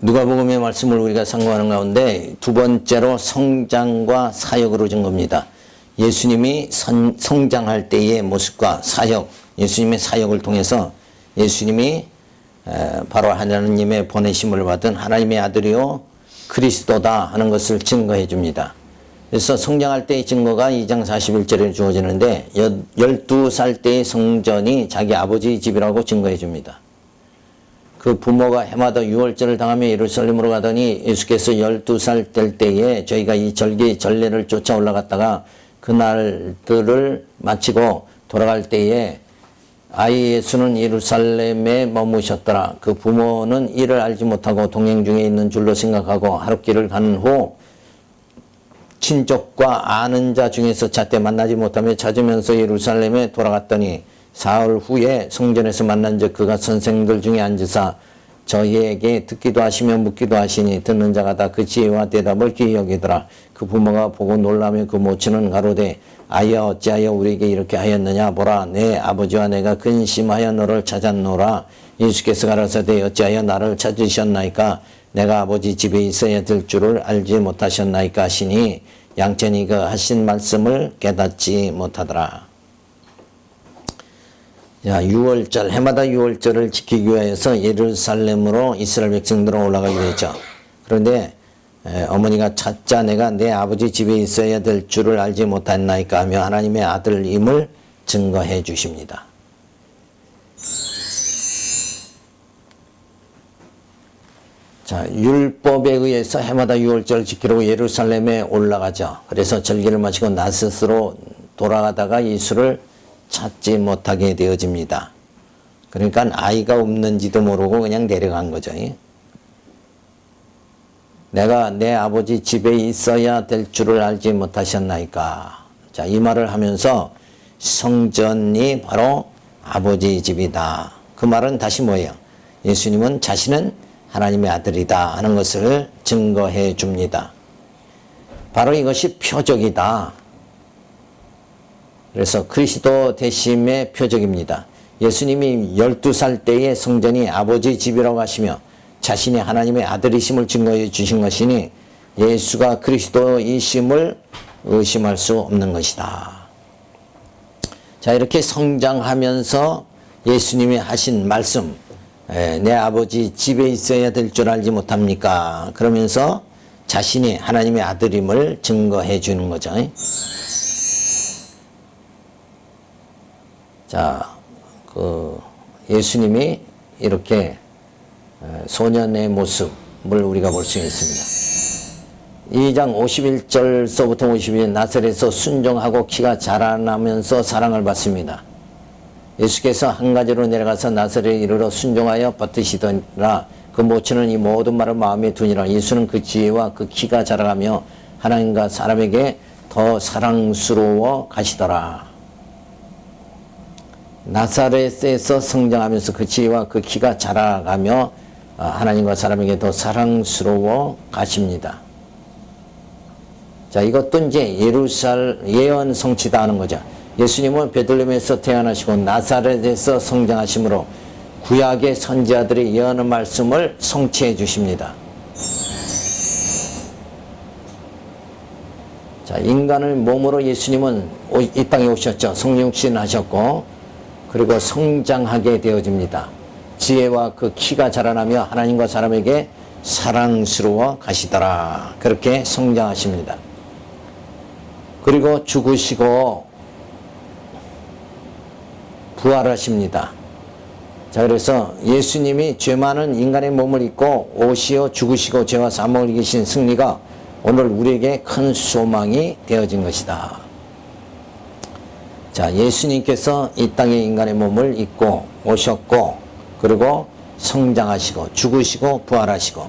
누가복음의 말씀을 우리가 상고하는 가운데 두 번째로 성장과 사역으로 증거입니다. 예수님이 성장할 때의 모습과 사역, 예수님의 사역을 통해서 예수님이 바로 하나님의 보내심을 받은 하나님의 아들이요 그리스도다 하는 것을 증거해 줍니다. 그래서 성장할 때의 증거가 2장 41절에 주어지는데 12살 때의 성전이 자기 아버지 집이라고 증거해 줍니다. 그 부모가 해마다 유월절을 당하며 예루살렘으로 가더니 예수께서 12살 될 때에 저희가 이 전례를 쫓아 올라갔다가 그날들을 마치고 돌아갈 때에 아이 예수는 예루살렘에 머무셨더라. 그 부모는 이를 알지 못하고 동행 중에 있는 줄로 생각하고 하룻길을 간 후 친족과 아는 자 중에서 잣대 만나지 못하며 찾으면서 예루살렘에 돌아갔더니 사흘 후에 성전에서 만난 즉 그가 선생들 중에 앉으사 저희에게 듣기도 하시며 묻기도 하시니 듣는 자가 다 그 지혜와 대답을 귀히 여기더라. 그 부모가 보고 놀라며 그 모친은 가로되 아이야 어찌하여 우리에게 이렇게 하였느냐 보라 내 아버지와 내가 근심하여 너를 찾았노라. 예수께서 가라사대 어찌하여 나를 찾으셨나이까 내가 아버지 집에 있어야 될 줄을 알지 못하셨나이까 하시니 양천이 그 하신 말씀을 깨닫지 못하더라. 자, 6월절, 해마다 6월절을 지키기 위해서 예루살렘으로 이스라엘 백성들은 올라가기로 했죠. 그런데 어머니가 찾자 내가 내 아버지 집에 있어야 될 줄을 알지 못했나이까 하며 하나님의 아들임을 증거해 주십니다. 자, 율법에 의해서 해마다 6월절을 지키려고 예루살렘에 올라가죠. 그래서 절기를 마치고 나스스로 돌아가다가 예수를 찾지 못하게 되어집니다. 그러니까 아이가 없는지도 모르고 그냥 내려간 거죠. 내가 내 아버지 집에 있어야 될 줄을 알지 못하셨나이까. 자, 이 말을 하면서 성전이 바로 아버지 집이다. 그 말은 다시 뭐예요? 예수님은 자신은 하나님의 아들이다 하는 것을 증거해 줍니다. 바로 이것이 표적이다. 그래서 그리스도 되심의 표적입니다. 예수님이 12살 때의 성전이 아버지 집이라고 하시며 자신이 하나님의 아들이심을 증거해 주신 것이니 예수가 그리스도이심을 의심할 수 없는 것이다. 자, 이렇게 성장하면서 예수님이 하신 말씀, 내 아버지 집에 있어야 될 줄 알지 못합니까? 그러면서 자신이 하나님의 아들임을 증거해 주는 거죠. 자, 예수님이 이렇게 소년의 모습을 우리가 볼 수 있습니다. 2장 51절서부터 52절 나사렛에서 순종하고 키가 자라나면서 사랑을 받습니다. 예수께서 한 가지로 내려가서 나사렛에 이르러 순종하여 버티시더라. 그 모친은 이 모든 말을 마음에 두니라. 예수는 그 지혜와 그 키가 자라가며 하나님과 사람에게 더 사랑스러워 가시더라. 나사렛에서 성장하면서 그 지혜와 그 키가 자라가며 하나님과 사람에게 더 사랑스러워 가십니다. 자, 이것도 이제 예언 성취다 하는 거죠. 예수님은 베들레헴에서 태어나시고 나사렛에서 성장하심으로 구약의 선지자들이 예언의 말씀을 성취해 주십니다. 자, 인간의 몸으로 예수님은 이 땅에 오셨죠. 성육신 하셨고 그리고 성장하게 되어집니다. 지혜와 그 키가 자라나며 하나님과 사람에게 사랑스러워 가시더라. 그렇게 성장하십니다. 그리고 죽으시고 부활하십니다. 자, 그래서 예수님이 죄 많은 인간의 몸을 입고 오시어 죽으시고 죄와 사망을 이기신 승리가 오늘 우리에게 큰 소망이 되어진 것이다. 자, 예수님께서 이 땅에 인간의 몸을 입고 오셨고 그리고 성장하시고 죽으시고 부활하시고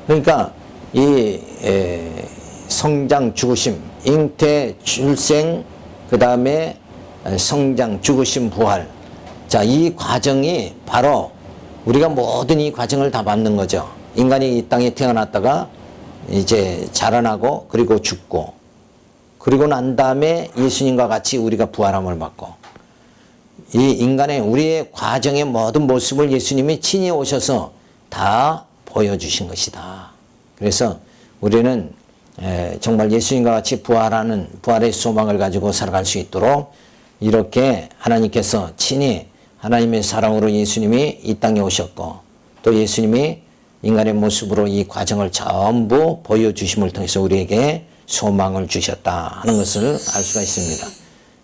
그러니까 이 성장 죽으심 잉태 출생 그 다음에 성장 죽으심 부활 자, 이 과정이 바로 우리가 모든 이 과정을 다 받는 거죠. 인간이 이 땅에 태어났다가 이제 자라나고 그리고 죽고 그리고 난 다음에 예수님과 같이 우리가 부활함을 받고 이 인간의 우리의 과정의 모든 모습을 예수님이 친히 오셔서 다 보여주신 것이다. 그래서 우리는 정말 예수님과 같이 부활의 소망을 가지고 살아갈 수 있도록 이렇게 하나님께서 친히 하나님의 사랑으로 예수님이 이 땅에 오셨고 또 예수님이 인간의 모습으로 이 과정을 전부 보여주심을 통해서 우리에게 소망을 주셨다 하는 것을 알 수가 있습니다.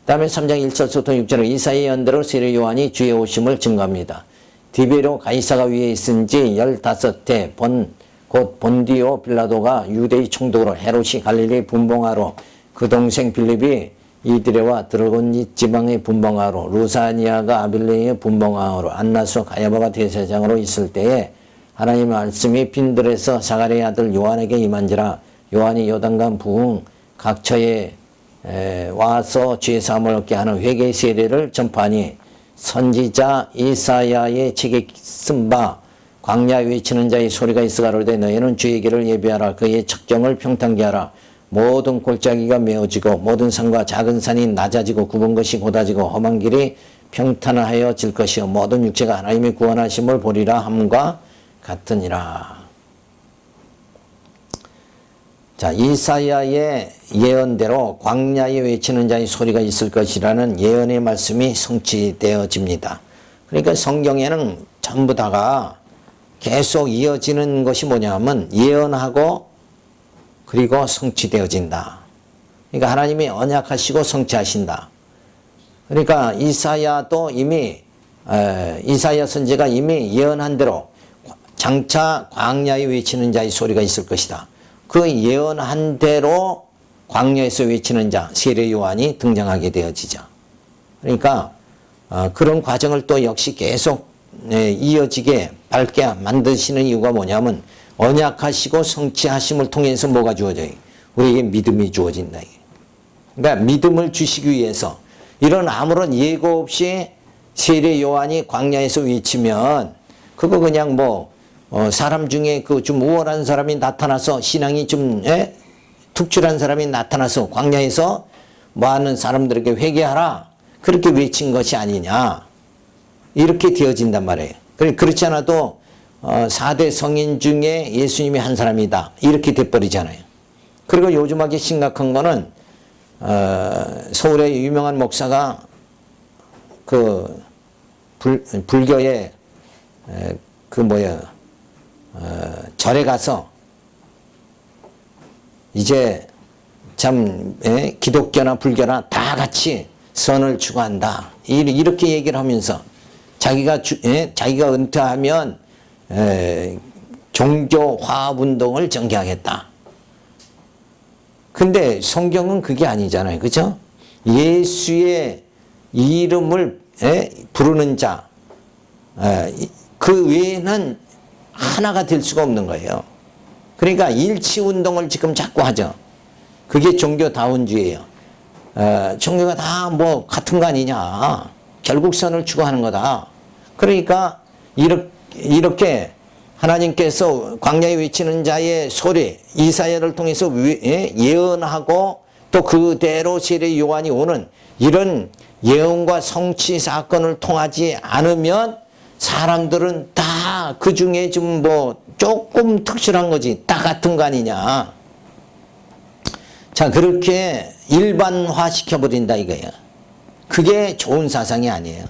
다음에 3장 1절부터 6절은 이사야의 연대로 세례 요한이 주의 오심을 증거합니다. 디베로 가이사가 위에 있은지 15해 곧 본디오 빌라도가 유대의 총독으로 헤롯이 갈릴리 분봉하러 그 동생 빌립이 이드레와 드라곤이 지방의 분봉하러 루사니아가 아빌레의 분봉하러 안나스 가야바가 대제사장으로 있을 때에 하나님의 말씀이 빈들에서 사가랴의 아들 요한에게 임한지라. 요한이 요단강 부흥 각처에 와서 죄사함을 얻게 하는 회개의 세례를 전파하니 선지자 이사야의 책에 쓴 바 광야에 외치는 자의 소리가 있어 가로되 너희는 주의 길을 예비하라. 그의 척경을 평탄케 하라. 모든 골짜기가 메어지고 모든 산과 작은 산이 낮아지고 굽은 것이 곧아지고 험한 길이 평탄하여질 것이요 모든 육체가 하나님의 구원하심을 보리라 함과 같으니라. 자, 이사야의 예언대로 광야에 외치는 자의 소리가 있을 것이라는 예언의 말씀이 성취되어집니다. 그러니까 성경에는 전부 다가 계속 이어지는 것이 뭐냐면 예언하고 그리고 성취되어진다. 그러니까 하나님이 언약하시고 성취하신다. 그러니까 이사야도 이미 이사야 선지자가 이미 예언한 대로 장차 광야에 외치는 자의 소리가 있을 것이다. 그 예언한 대로 광야에서 외치는 자 세례 요한이 등장하게 되어지죠. 그러니까 그런 과정을 또 역시 계속 이어지게 밝게 만드시는 이유가 뭐냐면 언약하시고 성취하심을 통해서 뭐가 주어져요? 우리에게 믿음이 주어진다. 그러니까 믿음을 주시기 위해서 이런 아무런 예고 없이 세례 요한이 광야에서 외치면 그거 그냥 사람 중에 그 좀 우월한 사람이 나타나서 신앙이 좀 특출한 사람이 나타나서 광야에서 많은 사람들에게 회개하라 그렇게 외친 것이 아니냐 이렇게 되어진단 말이에요. 그렇지 않아도 4대 성인 중에 예수님이 한 사람이다 이렇게 돼버리잖아요. 그리고 요즘하게 심각한 거는 서울의 유명한 목사가 그 불교의 절에 가서 이제 참 기독교나 불교나 다 같이 선을 추구한다 이렇게 얘기를 하면서 자기가 은퇴하면 종교 화합운동을 전개하겠다. 근데 성경은 그게 아니잖아요. 그죠? 예수의 이름을 부르는 자 그 외에는 하나가 될 수가 없는 거예요. 그러니까 일치운동을 지금 자꾸 하죠. 그게 종교다운주의예요. 종교가 다 같은 거 아니냐. 결국 선을 추구하는 거다. 그러니까 이렇게 하나님께서 광야에 외치는 자의 소리 이사야를 통해서 예언하고 또 그대로 세례 요한이 오는 이런 예언과 성취 사건을 통하지 않으면 사람들은 다 그 중에 좀 조금 특출한 거지 다 같은 거 아니냐. 자, 그렇게 일반화 시켜버린다 이거예요. 그게 좋은 사상이 아니에요.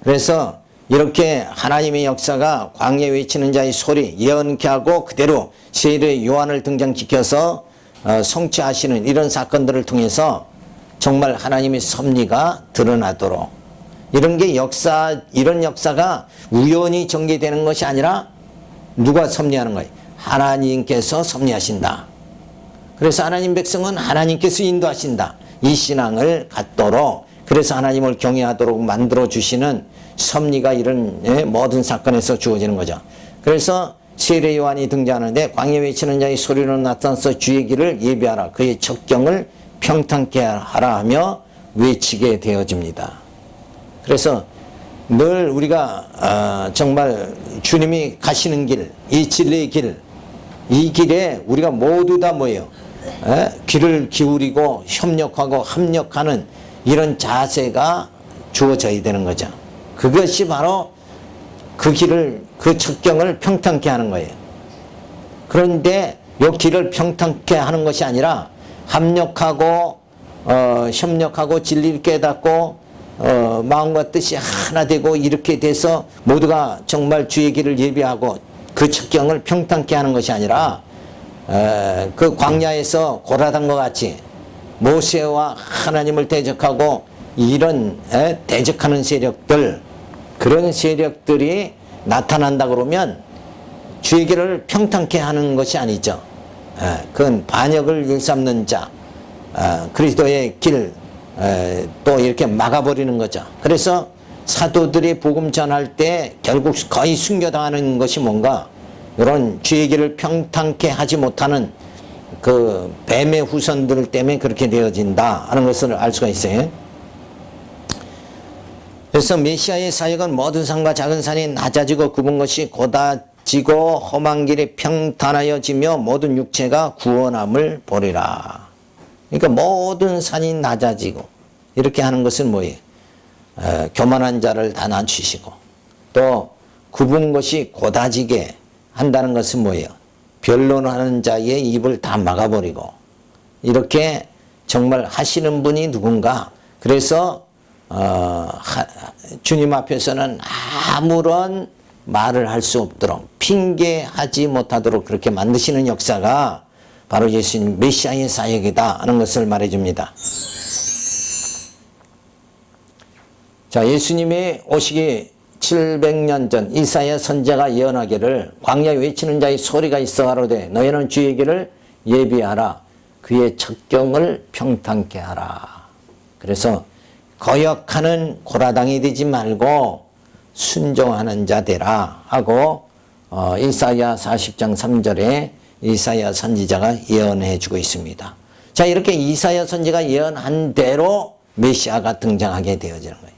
그래서 이렇게 하나님의 역사가 광야에 외치는 자의 소리 예언케 하고 그대로 세례 요한을 등장시켜서 성취하시는 이런 사건들을 통해서 정말 하나님의 섭리가 드러나도록 이런 역사가 우연히 전개되는 것이 아니라 누가 섭리하는 거예요? 하나님께서 섭리하신다. 그래서 하나님 백성은 하나님께서 인도하신다. 이 신앙을 갖도록 그래서 하나님을 경외하도록 만들어 주시는 섭리가 이런 모든 사건에서 주어지는 거죠. 그래서 세례 요한이 등장하는데 광야에 외치는 자의 소리로 나타나서 주의 길을 예비하라. 그의 척경을 평탄케 하라 하며 외치게 되어집니다. 그래서 늘 우리가 정말 주님이 가시는 길, 이 진리의 길, 이 길에 우리가 모두 다 뭐예요? 귀를 기울이고 협력하고 합력하는 이런 자세가 주어져야 되는 거죠. 그것이 바로 그 척경을 평탄케 하는 거예요. 그런데 이 길을 평탄케 하는 것이 아니라 협력하고 진리를 깨닫고 마음과 뜻이 하나 되고 이렇게 돼서 모두가 정말 주의 길을 예비하고 그 척경을 평탄케 하는 것이 아니라 그 광야에서 고라단 것 같이 모세와 하나님을 대적하고 이런 대적하는 세력들, 그런 세력들이 나타난다 그러면 주의 길을 평탄케 하는 것이 아니죠. 그건 반역을 일삼는 자, 그리스도의 길 또 이렇게 막아버리는 거죠. 그래서 사도들이 복음 전할 때 결국 거의 순교당하는 것이 뭔가 이런 주의 길을 평탄케 하지 못하는 그 뱀의 후손들 때문에 그렇게 되어진다 하는 것을 알 수가 있어요. 그래서 메시아의 사역은 모든 산과 작은 산이 낮아지고 굽은 것이 곧아지고 험한 길이 평탄하여지며 모든 육체가 구원함을 보리라. 그러니까 모든 산이 낮아지고 이렇게 하는 것은 뭐예요? 교만한 자를 다 낮추시고 또 굽은 것이 곧아지게 한다는 것은 뭐예요? 변론하는 자의 입을 다 막아버리고 이렇게 정말 하시는 분이 누군가. 그래서 주님 앞에서는 아무런 말을 할 수 없도록 핑계하지 못하도록 그렇게 만드시는 역사가 바로 예수님 메시아의 사역이다 하는 것을 말해줍니다. 자, 예수님이 오시기 700년 전 이사야 선지자가 예언하기를 광야에 외치는 자의 소리가 있어 가로되 너희는 주의 길을 예비하라 그의 척경을 평탄케 하라. 그래서 거역하는 고라당이 되지 말고 순종하는 자 되라 하고 이사야 40장 3절에 이사야 선지자가 예언해 주고 있습니다. 자, 이렇게 이사야 선지자가 예언한 대로 메시아가 등장하게 되어지는 거예요.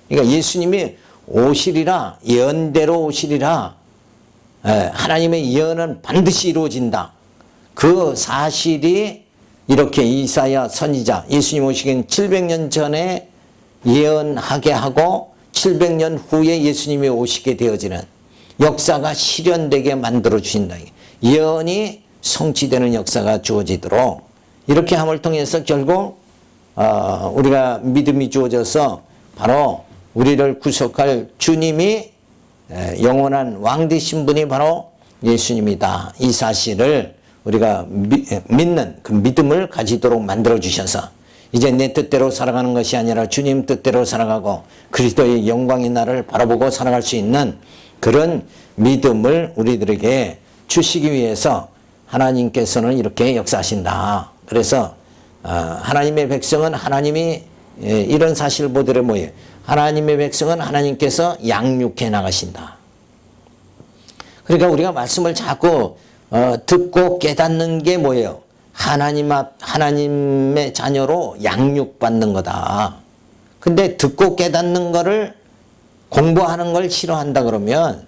그러니까 예수님이 오시리라, 예언대로 오시리라, 하나님의 예언은 반드시 이루어진다. 그 사실이 이렇게 이사야 선지자, 예수님 오시기 700년 전에 예언하게 하고 700년 후에 예수님이 오시게 되어지는 역사가 실현되게 만들어 주신다. 예언이 성취되는 역사가 주어지도록 이렇게 함을 통해서 결국 우리가 믿음이 주어져서 바로 우리를 구속할 주님이 영원한 왕 되신 분이 바로 예수님이다. 이 사실을 우리가 믿는 그 믿음을 가지도록 만들어 주셔서 이제 내 뜻대로 살아가는 것이 아니라 주님 뜻대로 살아가고 그리스도의 영광의 날을 바라보고 살아갈 수 있는 그런 믿음을 우리들에게 주시기 위해서 하나님께서는 이렇게 역사하신다. 그래서 하나님의 백성은 하나님이 이런 사실을 보더래 뭐예요? 하나님의 백성은 하나님께서 양육해 나가신다. 그러니까 우리가 말씀을 자꾸 듣고 깨닫는 게 뭐예요? 하나님의 자녀로 양육받는 거다. 근데 듣고 깨닫는 거를 공부하는 걸 싫어한다 그러면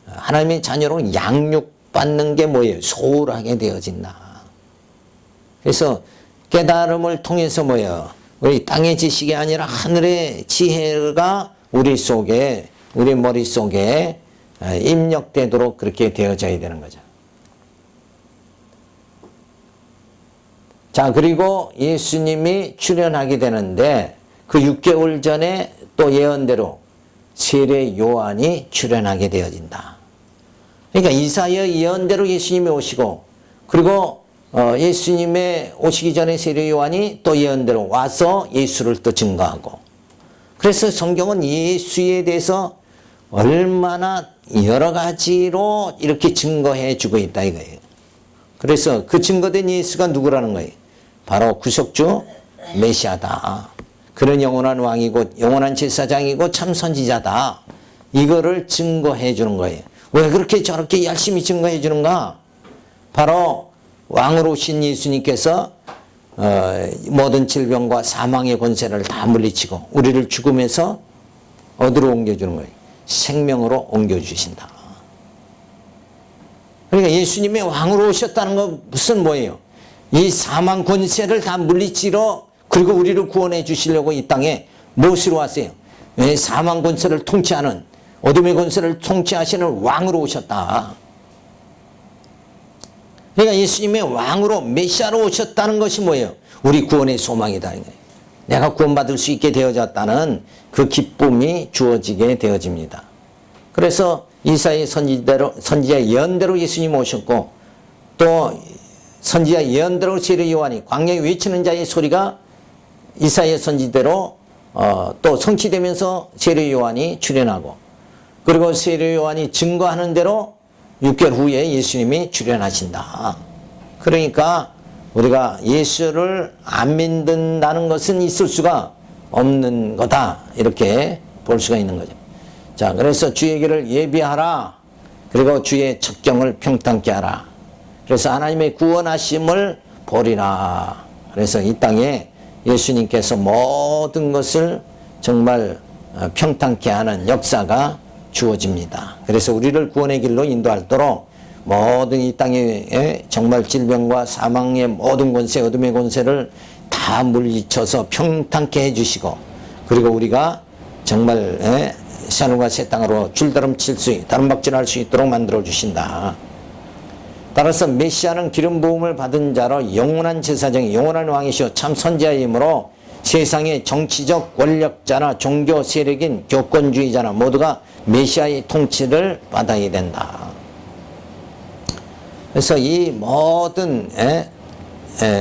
하나님의 자녀로 양육받는 게 뭐예요? 소홀하게 되어진다. 그래서 깨달음을 통해서 뭐예요? 우리 땅의 지식이 아니라 하늘의 지혜가 우리 속에, 우리 머릿속에 입력되도록 그렇게 되어져야 되는 거죠. 자, 그리고 예수님이 출현하게 되는데 그 6개월 전에 또 예언대로 세례 요한이 출현하게 되어진다. 그러니까 이사야 예언대로 예수님이 오시고 그리고 예수님의 오시기 전에 세례 요한이 또 예언대로 와서 예수를 또 증거하고 그래서 성경은 예수에 대해서 얼마나 여러 가지로 이렇게 증거해 주고 있다 이거예요. 그래서 그 증거된 예수가 누구라는 거예요? 바로 구속주 메시아다. 그는 영원한 왕이고 영원한 제사장이고 참 선지자다. 이거를 증거해 주는 거예요. 왜 그렇게 저렇게 열심히 증거해 주는가? 바로 왕으로 오신 예수님께서 모든 질병과 사망의 권세를 다 물리치고 우리를 죽음에서 어디로 옮겨주는 거예요? 생명으로 옮겨주신다. 그러니까 예수님이 왕으로 오셨다는 건 무슨 뭐예요? 이 사망 권세를 다 물리치러 그리고 우리를 구원해 주시려고 이 땅에 무엇으로 왔어요? 사망 권세를 통치하는 어둠의 권세를 통치하시는 왕으로 오셨다. 그러니까 예수님의 왕으로 메시아로 오셨다는 것이 뭐예요? 우리 구원의 소망이다. 내가 구원받을 수 있게 되어졌다는 그 기쁨이 주어지게 되어집니다. 그래서 이사야 선지자 예언대로 예수님 오셨고, 또 선지자 예언대로 세례 요한이 광야에 외치는 자의 소리가 이사야 선지대로 또 성취되면서 세례 요한이 출현하고, 그리고 세례 요한이 증거하는 대로 6개월 후에 예수님이 출현하신다. 그러니까 우리가 예수를 안 믿는다는 것은 있을 수가 없는 거다. 이렇게 볼 수가 있는 거죠. 자, 그래서 주의 길을 예비하라. 그리고 주의 첩경을 평탄케 하라. 그래서 하나님의 구원하심을 보리라. 그래서 이 땅에 예수님께서 모든 것을 정말 평탄케 하는 역사가 주어집니다. 그래서 우리를 구원의 길로 인도하도록 모든 이 땅에 정말 질병과 사망의 모든 권세, 어둠의 권세를 다 물리쳐서 평탄케 해주시고, 그리고 우리가 정말 새하늘과 새 땅으로 다름박질할 수 있도록 만들어 주신다. 따라서 메시아는 기름 부음을 받은 자로 영원한 제사장이 영원한 왕이시오 참 선지자이므로 세상의 정치적 권력자나 종교 세력인 교권주의자나 모두가 메시아의 통치를 받아야 된다. 그래서 이 모든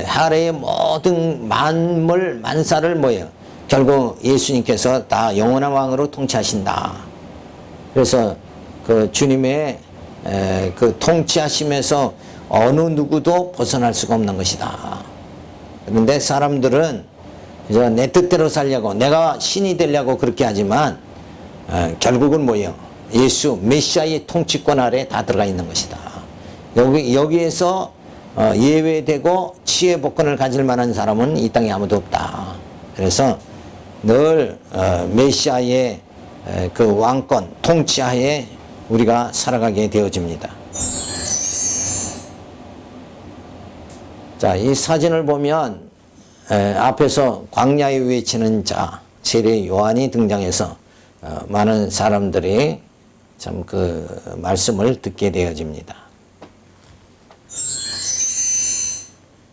하래의 모든 만물 만사를 뭐예요? 결국 예수님께서 다 영원한 왕으로 통치하신다. 그래서 그 주님의 그 통치하심에서 어느 누구도 벗어날 수가 없는 것이다. 그런데 사람들은 내 뜻대로 살려고, 내가 신이 되려고 그렇게 하지만 결국은 뭐예요? 예수 메시아의 통치권 아래 다 들어가 있는 것이다. 여기에서 예외되고 치의 복권을 가질 만한 사람은 이 땅에 아무도 없다. 그래서 늘 메시아의 그 왕권 통치하에 우리가 살아가게 되어집니다. 자, 이 사진을 보면 앞에서 광야에 외치는 자 세례 요한이 등장해서 많은 사람들이 참 그 말씀을 듣게 되어집니다.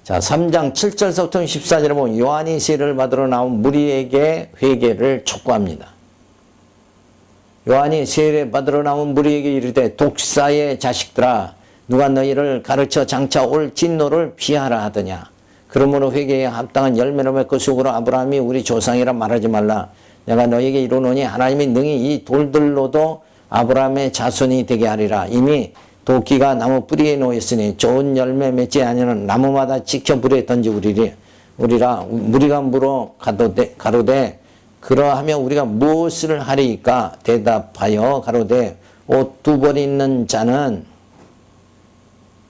자, 3장 7절부터 14절에 보면 요한이 세례를 받으러 나온 무리에게 회개를 촉구합니다. 요한이 세례 받으러 나온 무리에게 이르되 독사의 자식들아 누가 너희를 가르쳐 장차 올 진노를 피하라 하더냐. 그러므로 회개에 합당한 열매를 맺고 속으로 아브라함이 우리 조상이라 말하지 말라. 내가 너희에게 이르노니 하나님이 능히 이 돌들로도 아브라함의 자손이 되게 하리라. 이미 도끼가 나무 뿌리에 놓였으니 좋은 열매 맺지 아니하는 나무마다 지켜 불에 던지우리라. 무리가 물어 가로되 그러하면 우리가 무엇을 하리이까? 대답하여 가로되 옷 두 벌 있는 자는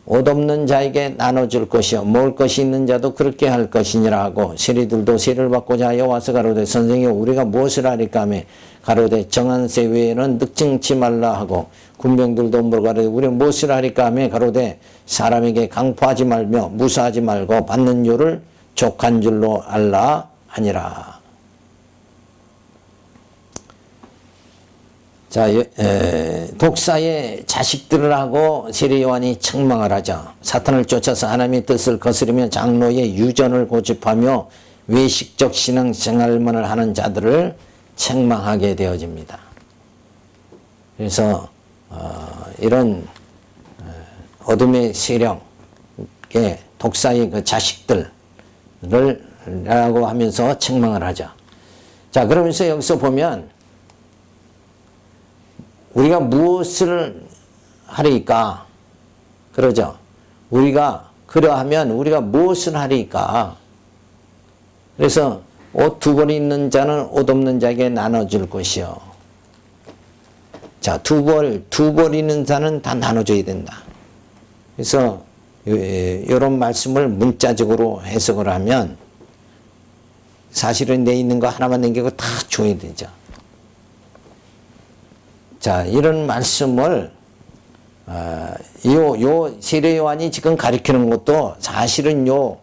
옷 없는 자에게 나눠줄 것이요 먹을 것이 있는 자도 그렇게 할 것이니라 하고 세리들도 세를 받고자 하여 와서 가로되 선생님 우리가 무엇을 하리까 하며 가로되 정한 세 외에는 늑증치 말라 하고 군병들도 물어가로되 우리는 무엇을 하리까 하며 가로되 사람에게 강포하지 말며 무사하지 말고 받는 요를 족한 줄로 알라 하니라. 자, 독사의 자식들을 하고 세례 요한이 책망을 하죠. 사탄을 쫓아서 하나님의 뜻을 거스르며 장로의 유전을 고집하며 외식적 신앙생활만을 하는 자들을 책망하게 되어집니다. 그래서 이런 어둠의 세력의 독사의 그 자식들을 라고 하면서 책망을 하죠. 자, 그러면서 여기서 보면 우리가 무엇을 하리까? 그러죠. 우리가 그러하면 우리가 무엇을 하리까? 그래서 옷 두 벌 있는 자는 옷 없는 자에게 나눠줄 것이요. 자, 두 벌 있는 자는 다 나눠줘야 된다. 그래서 이런 말씀을 문자적으로 해석을 하면 사실은 내 있는 거 하나만 남기고 다 줘야 되죠. 자, 이런 말씀을 요 세례 요한이 지금 가리키는 것도 사실은 요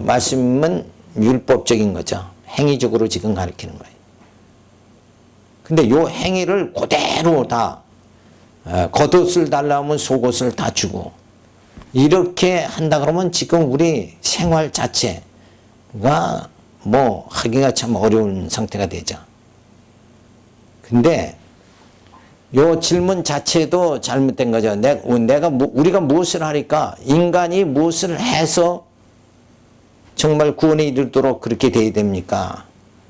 말씀은 율법적인 거죠. 행위적으로 지금 가리키는 거예요. 근데 요 행위를 그대로 다 겉옷을 달라면 속옷을 다 주고 이렇게 한다 그러면 지금 우리 생활 자체가 뭐 하기가 참 어려운 상태가 되죠. 근데 요 질문 자체도 잘못된 거죠. 우리가 무엇을 하니까 인간이 무엇을 해서 정말 구원에 이르도록 그렇게 돼야 됩니까?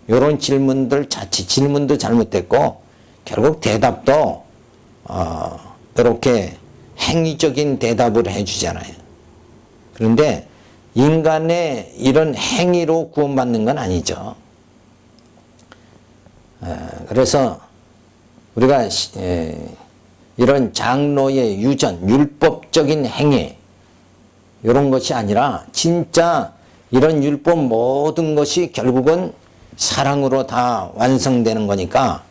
이런 질문들 자체 질문도 잘못됐고 결국 대답도 이렇게 행위적인 대답을 해주잖아요. 그런데 인간의 이런 행위로 구원받는 건 아니죠. 그래서 우리가 이런 장로의 유전, 율법적인 행위 이런 것이 아니라 진짜 이런 율법 모든 것이 결국은 사랑으로 다 완성되는 거니까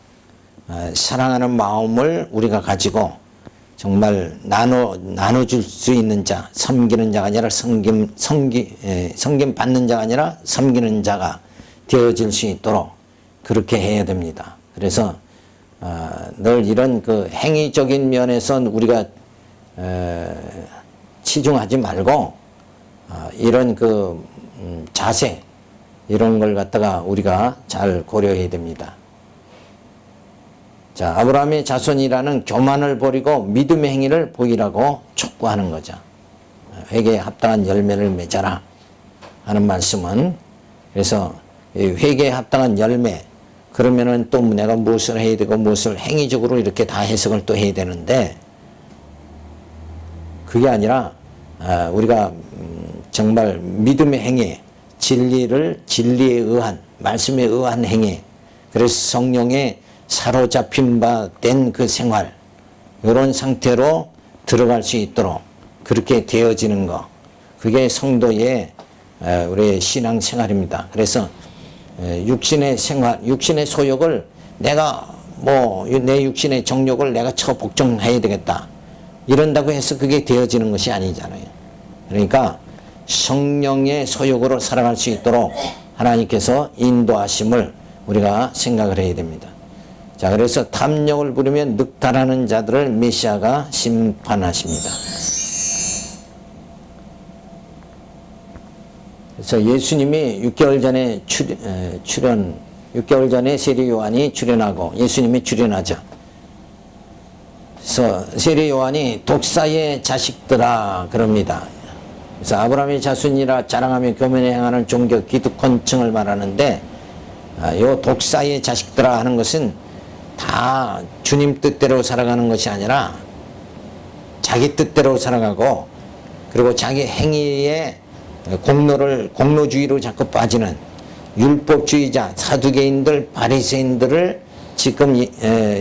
사랑하는 마음을 우리가 가지고 정말 나눠줄 수 있는 자, 섬기는 자가 아니라 섬김 받는 자가 아니라 섬기는 자가 되어질 수 있도록 그렇게 해야 됩니다. 그래서 늘 이런 그 행위적인 면에선 우리가 치중하지 말고 이런 그 자세 이런 걸 갖다가 우리가 잘 고려해야 됩니다. 자, 아브라함의 자손이라는 교만을 버리고 믿음의 행위를 보이라고 촉구하는 거죠. 회개에 합당한 열매를 맺어라 하는 말씀은 그래서 회개에 합당한 열매 그러면은 또 내가 무엇을 해야 되고 무엇을 행위적으로 이렇게 다 해석을 또 해야 되는데 그게 아니라 우리가 정말 믿음의 행위 진리에 의한 말씀에 의한 행위 그래서 성령에 사로잡힌 바 된 그 생활 이런 상태로 들어갈 수 있도록 그렇게 되어지는 거 그게 성도의 우리의 신앙 생활입니다. 그래서 육신의 생활, 육신의 소욕을 내가 내 육신의 정욕을 내가 복종해야 되겠다 이런다고 해서 그게 되어지는 것이 아니잖아요. 그러니까 성령의 소욕으로 살아갈 수 있도록 하나님께서 인도하심을 우리가 생각을 해야 됩니다. 자, 그래서 탐욕을 부리면 늑탈하는 자들을 메시아가 심판하십니다. 그래서 예수님이 6개월 전에 6개월 전에 세례 요한이 출현하고 예수님이 출현하죠. 그래서 세례 요한이 독사의 자식들아 그럽니다. 그래서 아브라함의 자손이라 자랑하며 교만에 행하는 종교 기득권층을 말하는데 이 독사의 자식들아 하는 것은 다 주님 뜻대로 살아가는 것이 아니라 자기 뜻대로 살아가고 그리고 자기 행위에 공로주의로 자꾸 빠지는 율법주의자 사두개인들 바리새인들을 지금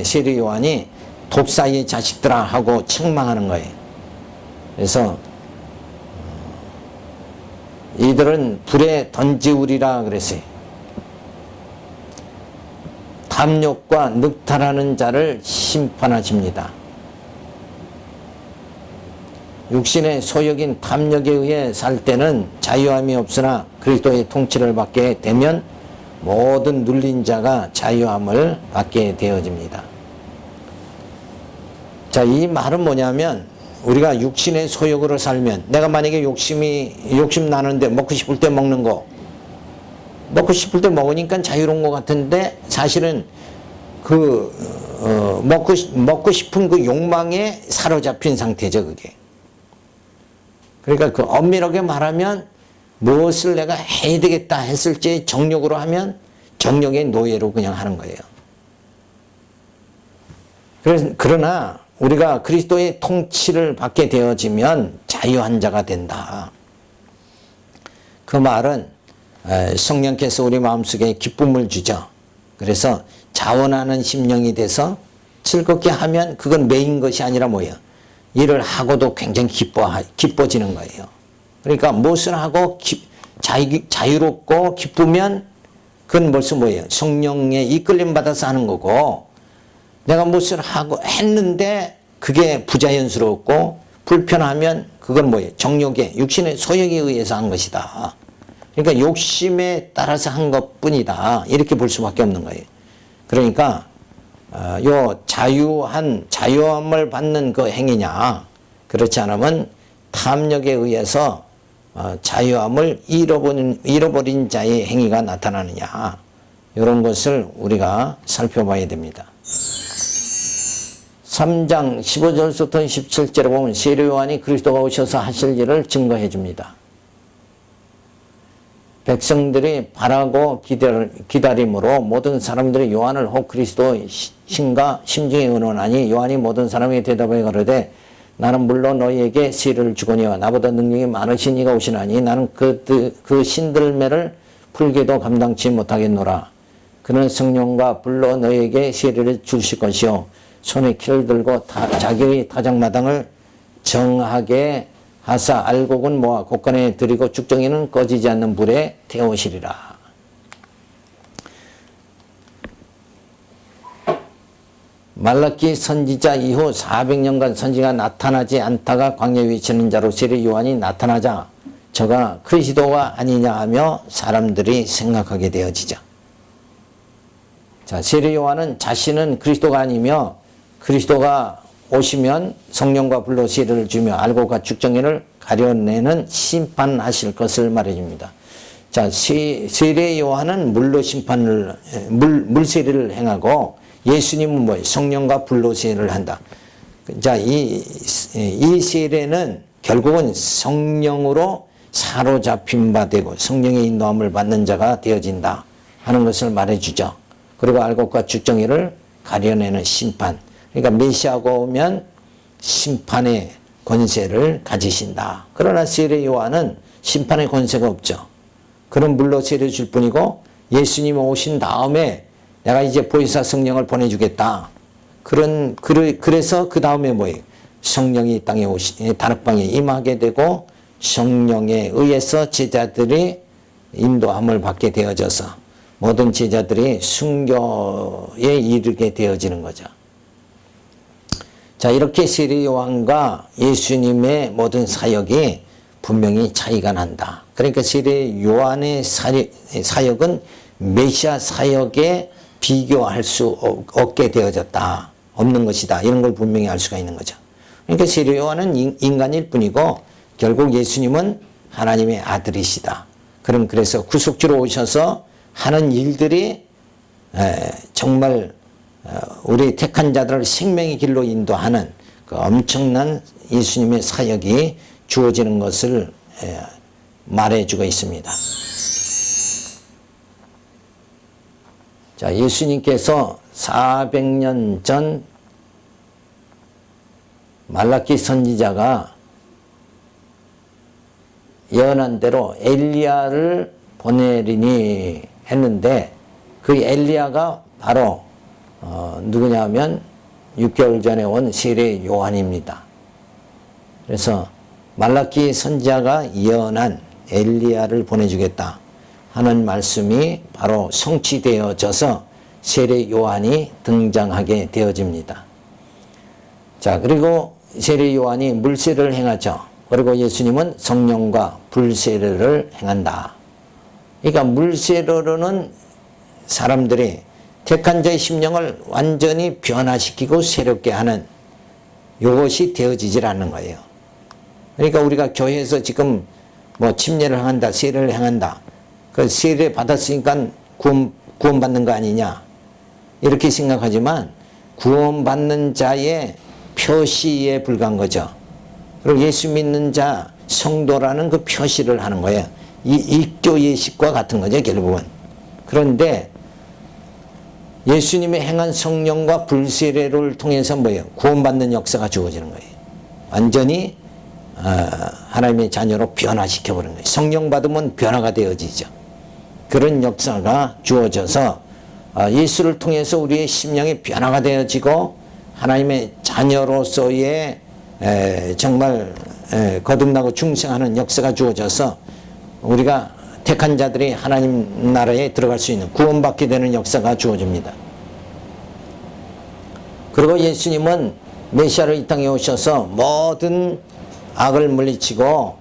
세례 요한이 독사의 자식들아 하고 책망하는 거예요. 그래서 이들은 불에 던지우리라 그랬어요. 탐욕과 늑탈하는 자를 심판하십니다. 육신의 소욕인 탐욕에 의해 살 때는 자유함이 없으나 그리스도의 통치를 받게 되면 모든 눌린 자가 자유함을 받게 되어집니다. 자, 이 말은 뭐냐면 우리가 육신의 소욕으로 살면 내가 만약에 욕심 나는데 먹고 싶을 때 먹는 거 먹고 싶을 때 먹으니까 자유로운 것 같은데 사실은 먹고 싶은 그 욕망에 사로잡힌 상태죠, 그게. 그러니까 그 엄밀하게 말하면 무엇을 내가 해야 되겠다 했을 때 정욕으로 하면 정욕의 노예로 그냥 하는 거예요. 그러나 우리가 그리스도의 통치를 받게 되어지면 자유한 자가 된다. 그 말은 성령께서 우리 마음속에 기쁨을 주죠. 그래서 자원하는 심령이 돼서 즐겁게 하면 그건 매인 것이 아니라 뭐예요? 일을 하고도 굉장히 기뻐지는 거예요. 그러니까 무엇을 하고 자유롭고 기쁘면 그건 벌써 뭐예요? 성령의 이끌림 받아서 하는 거고 내가 무엇을 하고 했는데 그게 부자연스럽고 불편하면 그건 뭐예요? 정욕에 육신의 소욕에 의해서 한 것이다. 그러니까 욕심에 따라서 한 것뿐이다. 이렇게 볼 수밖에 없는 거예요. 그러니까 요 자유함을 받는 그 행위냐, 그렇지 않으면 탐욕에 의해서 자유함을 잃어버린 자의 행위가 나타나느냐, 이런 것을 우리가 살펴봐야 됩니다. 3장 15절부터 17절에 보면 세례 요한이 그리스도가 오셔서 하실 일을 증거해 줍니다. 백성들이 바라고 기다림으로 모든 사람들이 요한을 혹 그리스도의 신가 심중에 의논하니 요한이 모든 사람에게 대답하여 가로되 나는 물론 너희에게 세례를 주거니와 나보다 능력이 많으신 이가 오시나니 나는 그 신들매를 풀기도 감당치 못하겠노라. 그는 성령과 불로 너희에게 세례를 주실 것이요 손에 키를 들고 자기의 타작마당을 정하게 하사 알곡은 모아 곳간에 들이고 죽정이는 꺼지지 않는 불에 태우시리라. 말라기 선지자 이후 400년간 선지가 나타나지 않다가 광야에 외치는 자로 세례 요한이 나타나자 저가 그리스도가 아니냐 하며 사람들이 생각하게 되어지죠. 자, 세례 요한은 자신은 그리스도가 아니며 그리스도가 오시면 성령과 불로 세례를 주며 알곡과 죽정이를 가려내는 심판하실 것을 말해줍니다. 자, 세례 요한은 물세례를 행하고 예수님은 뭐예요? 성령과 불로 세례를 한다. 자, 이 세례는 결국은 성령으로 사로잡힌 바 되고 성령의 인도함을 받는 자가 되어진다 하는 것을 말해주죠. 그리고 알곡과 죽정이를 가려내는 심판. 그러니까 메시아가 오면 심판의 권세를 가지신다. 그러나 세례 요한은 심판의 권세가 없죠. 그런 물로 세례 줄 뿐이고 예수님이 오신 다음에 내가 이제 보혜사 성령을 보내주겠다. 그래서 그 다음에 뭐예요? 성령이 땅에 다락방에 임하게 되고 성령에 의해서 제자들이 인도함을 받게 되어져서 모든 제자들이 순교에 이르게 되어지는 거죠. 자, 이렇게 세례 요한과 예수님의 모든 사역이 분명히 차이가 난다. 그러니까 세례 요한의 사역은 메시아 사역에 비교할 수 없게 되어졌다. 없는 것이다. 이런 걸 분명히 알 수가 있는 거죠. 그러니까 세례 요한은 인간일 뿐이고 결국 예수님은 하나님의 아들이시다. 그래서 구속주로 오셔서 하는 일들이 정말 우리 택한 자들을 생명의 길로 인도하는 그 엄청난 예수님의 사역이 주어지는 것을 말해주고 있습니다. 자, 예수님께서 400년 전 말라기 선지자가 예언한 대로 엘리야를 보내리니 했는데 그 엘리야가 바로 누구냐 하면 6개월 전에 온 세례 요한입니다. 그래서 말라기 선지자가 예언한 엘리야를 보내주겠다 하는 말씀이 바로 성취되어져서 세례 요한이 등장하게 되어집니다. 자, 그리고 세례 요한이 물세례를 행하죠. 그리고 예수님은 성령과 불세례를 행한다. 그러니까 물세례로는 사람들이 택한 자의 심령을 완전히 변화시키고 새롭게 하는 이것이 되어지질 않는 거예요. 그러니까 우리가 교회에서 지금 뭐 침례를 행한다, 세례를 행한다. 그 세례 받았으니까 구원받는 거 아니냐. 이렇게 생각하지만 구원받는 자의 표시에 불과한 거죠. 그리고 예수 믿는 자, 성도라는 그 표시를 하는 거예요. 이 입교 예식과 같은 거죠, 결국은. 그런데 예수님의 행한 성령과 불세례를 통해서 뭐예요? 구원받는 역사가 주어지는 거예요. 완전히 하나님의 자녀로 변화시켜버리는 거예요. 성령 받으면 변화가 되어지죠. 그런 역사가 주어져서 예수를 통해서 우리의 심령이 변화가 되어지고 하나님의 자녀로서의 정말 거듭나고 중생하는 역사가 주어져서 우리가 택한 자들이 하나님 나라에 들어갈 수 있는 구원받게 되는 역사가 주어집니다. 그리고 예수님은 메시아로 이 땅에 오셔서 모든 악을 물리치고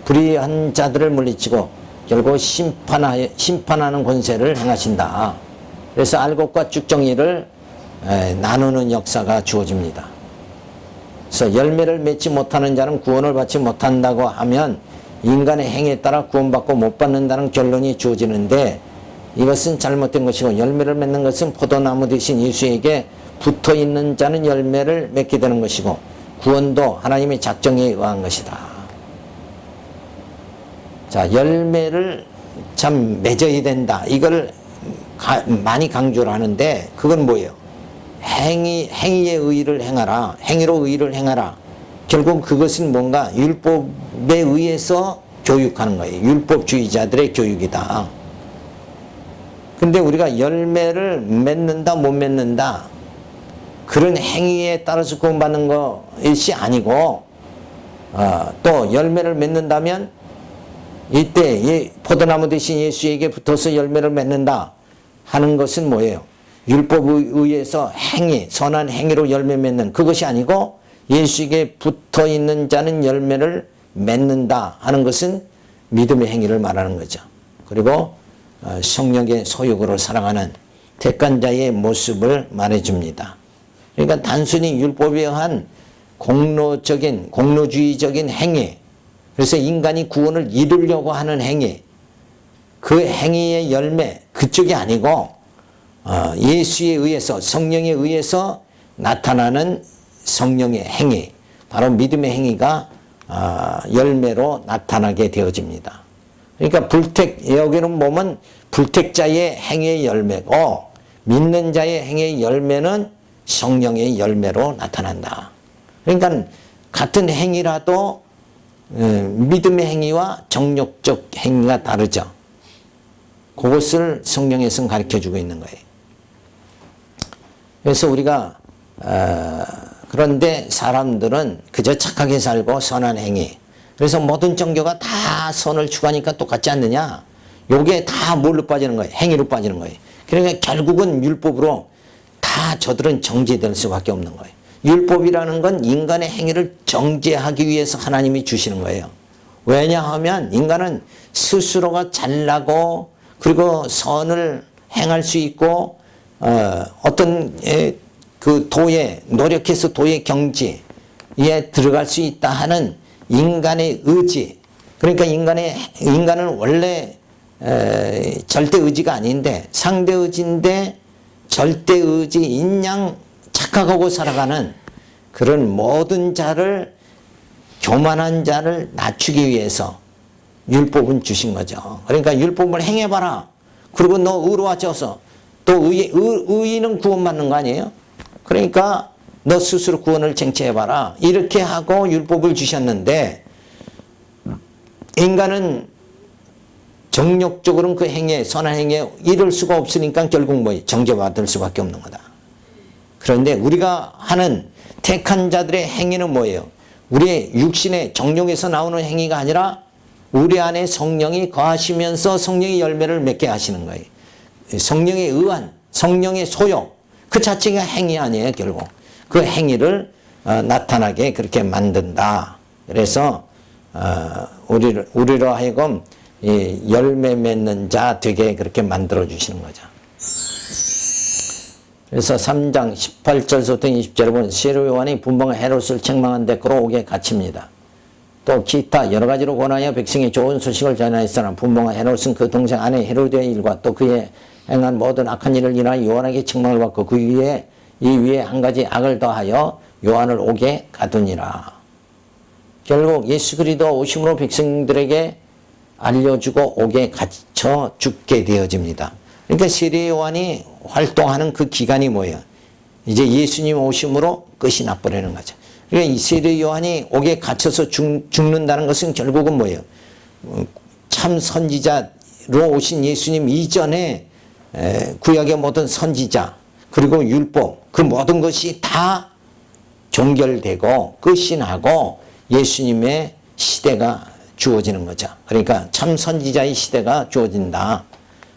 불의한 자들을 물리치고 결국 심판하는 권세를 행하신다. 그래서 알곡과 죽정이를 나누는 역사가 주어집니다. 그래서 열매를 맺지 못하는 자는 구원을 받지 못한다고 하면 인간의 행위에 따라 구원받고 못 받는다는 결론이 주어지는데, 이것은 잘못된 것이고, 열매를 맺는 것은 포도나무 대신 예수에게 붙어있는 자는 열매를 맺게 되는 것이고, 구원도 하나님의 작정에 의한 것이다. 자, 열매를 참 맺어야 된다. 이걸 많이 강조를 하는데, 그건 뭐예요? 행위의 의의를 행하라. 행위로 의의를 행하라. 결국 그것은 뭔가 율법에 의해서 교육하는 거예요. 율법주의자들의 교육이다. 근데 우리가 열매를 맺는다 못 맺는다, 그런 행위에 따라서 구원받는 것이 아니고, 또 열매를 맺는다면 이때 포도나무 대신 예수에게 붙어서 열매를 맺는다 하는 것은 뭐예요? 율법에 의해서 행위, 선한 행위로 열매 맺는 그것이 아니고, 예수에게 붙어있는 자는 열매를 맺는다 하는 것은 믿음의 행위를 말하는 거죠. 그리고 성령의 소욕으로 살아가는 택한 자의 모습을 말해줍니다. 그러니까 단순히 율법에 의한 공로주의적인 행위, 그래서 인간이 구원을 이루려고 하는 행위, 그 행위의 열매, 그쪽이 아니고 예수에 의해서, 성령에 의해서 나타나는 성령의 행위, 바로 믿음의 행위가 열매로 나타나게 되어집니다. 그러니까 여기는 보면 불택자의 행위의 열매고, 믿는 자의 행위의 열매는 성령의 열매로 나타난다. 그러니까 같은 행위라도 믿음의 행위와 정욕적 행위가 다르죠. 그것을 성령에서는 가르쳐주고 있는 거예요. 그래서 우리가 그런데 사람들은 그저 착하게 살고 선한 행위, 그래서 모든 종교가 다 선을 추구하니까 똑같지 않느냐, 요게 다 뭘로 빠지는 거예요? 행위로 빠지는 거예요. 그러니까 결국은 율법으로 다 저들은 정죄될 수밖에 없는 거예요. 율법이라는 건 인간의 행위를 정죄하기 위해서 하나님이 주시는 거예요. 왜냐하면 인간은 스스로가 잘나고, 그리고 선을 행할 수 있고, 어떤 그 도에, 노력해서 도의 경지에 들어갈 수 있다 하는 인간의 의지, 그러니까 인간은 원래 절대 의지가 아닌데 상대 의지인데, 절대 의지인 양 착각하고 살아가는 그런 모든 자를, 교만한 자를 낮추기 위해서 율법은 주신 거죠. 그러니까 율법을 행해봐라. 그리고 너 의로워져서, 또 의인은 구원받는 거 아니에요? 그러니까 너 스스로 구원을 쟁취해봐라. 이렇게 하고 율법을 주셨는데, 인간은 정욕적으로는 그 행위에, 선한 행위에 이룰 수가 없으니까 결국 뭐예요? 정죄받을 수밖에 없는 거다. 그런데 우리가 하는 택한 자들의 행위는 뭐예요? 우리의 육신의 정욕에서 나오는 행위가 아니라 우리 안에 성령이 거하시면서 성령의 열매를 맺게 하시는 거예요. 성령에 의한, 성령의 소욕, 그 자체가 행위 아니에요, 결국. 그 행위를 나타나게 그렇게 만든다. 그래서 우리로 하여금 열매 맺는 자 되게 그렇게 만들어 주시는 거죠. 그래서 3장 18절부터 20절에 보면 세례 요한이 분봉한 헤롯을 책망한 데크로 옥에 갇힙니다. 또 기타 여러 가지로 권하여 백성의 좋은 소식을 전하였으나 분봉한 헤롯은 그 동생 아내 헤로디의 일과 또 그의 행한 모든 악한 일을 인하여 요한에게 책망을 받고 이 위에 한 가지 악을 더하여 요한을 옥에 가두니라. 결국 예수 그리스도 오심으로 백성들에게 알려주고 옥에 갇혀 죽게 되어집니다. 그러니까 세례 요한이 활동하는 그 기간이 뭐예요? 이제 예수님 오심으로 끝이 나버리는 거죠. 그러니까 이 세례 요한이 옥에 갇혀서 죽는다는 것은 결국은 뭐예요? 참 선지자로 오신 예수님 이전에 구약의 모든 선지자, 그리고 율법, 그 모든 것이 다 종결되고 끝이 나고 예수님의 시대가 주어지는 거죠. 그러니까 참 선지자의 시대가 주어진다는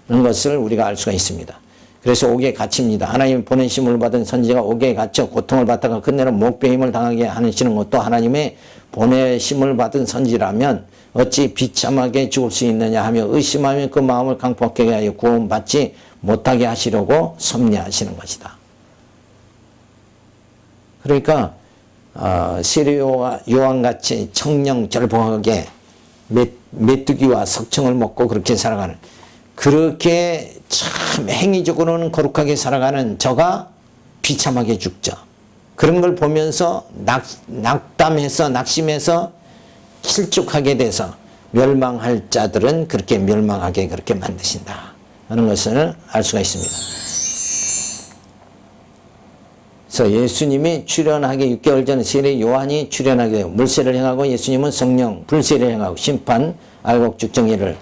것을 우리가 알 수가 있습니다. 그래서 옥에 갇힙니다. 하나님 보내심을 받은 선지자가 옥에 갇혀 고통을 받다가 끝내는 목배임을 당하게 하시는 것도 하나님의 보내심을 받은 선지라면 어찌 비참하게 죽을 수 있느냐 하며 의심하며 그 마음을 강팍하게 하여 구원받지 못하게 하시려고 섭리하시는 것이다. 그러니까 세례 요한같이 청령절복하게 메뚜기와 석청을 먹고 그렇게 살아가는, 그렇게 참 행위적으로는 거룩하게 살아가는 저가 비참하게 죽죠. 그런 걸 보면서 낙담해서 낙심해서 실족하게 돼서 멸망할 자들은 그렇게 멸망하게 그렇게 만드신다 하는 것을 알 수가 있습니다. 그래서 예수님이 출현하기 6개월 전 세례 요한이 출현하게 되고 물세를 행하고, 예수님은 성령 불세를 행하고 심판 알곡 죽정이를.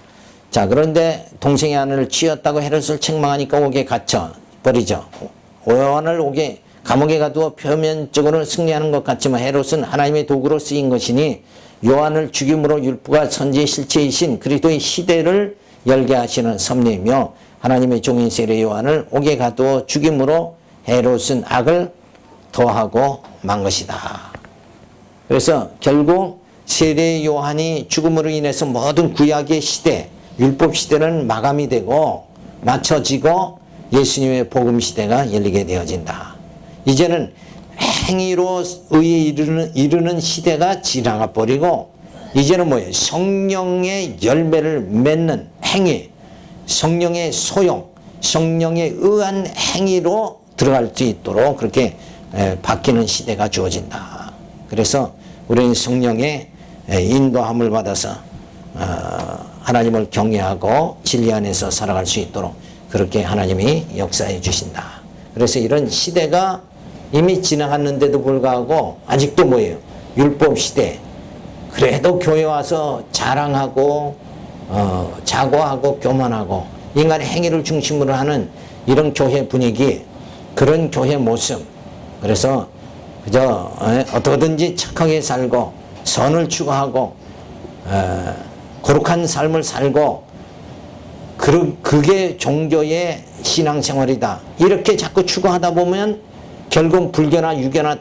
자, 그런데 동생의 아내를 취했다고 헤롯을 책망하니까 옥에 갇혀 버리죠. 요한을 감옥에 가두어 표면적으로 승리하는 것 같지만 헤롯은 하나님의 도구로 쓰인 것이니 요한을 죽임으로 율법과 선지의 실체이신 그리스도의 시대를 열게 하시는 섭리이며, 하나님의 종인 세례 요한을 옥에 가두어 죽임으로 헤롯은 악을 더하고 만 것이다. 그래서 결국 세례 요한이 죽음으로 인해서 모든 구약의 시대, 율법 시대는 마감이 되고 맞춰지고 예수님의 복음 시대가 열리게 되어진다. 이제는 행위로 의에 이르는 시대가 지나가 버리고, 이제는 뭐예요? 성령의 열매를 맺는 행위, 성령의 소용, 성령에 의한 행위로 들어갈 수 있도록 그렇게 바뀌는 시대가 주어진다. 그래서 우리는 성령의 인도함을 받아서 하나님을 경외하고 진리 안에서 살아갈 수 있도록 그렇게 하나님이 역사해 주신다. 그래서 이런 시대가 이미 지나갔는데도 불구하고 아직도 뭐예요? 율법 시대. 그래도 교회 와서 자랑하고 자고하고 교만하고 인간의 행위를 중심으로 하는 이런 교회 분위기, 그런 교회 모습. 그래서 그저 어떻게든지 착하게 살고 선을 추구하고 거룩한 삶을 살고 그게 종교의 신앙생활이다. 이렇게 자꾸 추구하다 보면 결국 불교나 유교나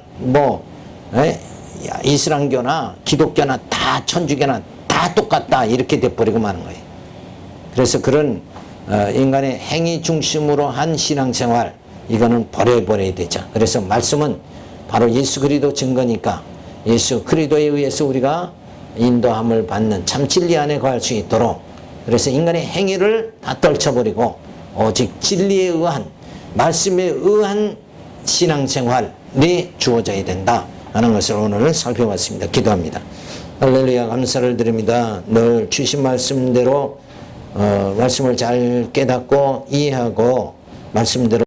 이슬람교나 기독교나 다 천주교나 다 똑같다 이렇게 돼버리고 마는 거예요. 그래서 그런 인간의 행위 중심으로 한 신앙생활, 이거는 버려야 되죠. 그래서 말씀은 바로 예수 그리스도 증거니까 예수 그리스도에 의해서 우리가 인도함을 받는 참 진리 안에 거할 수 있도록, 그래서 인간의 행위를 다 떨쳐버리고 오직 진리에 의한, 말씀에 의한 신앙생활이 주어져야 된다 하는 것을 오늘 살펴봤습니다. 기도합니다. 할렐루야, 감사를 드립니다. 늘 주신 말씀대로 말씀을 잘 깨닫고 이해하고 말씀대로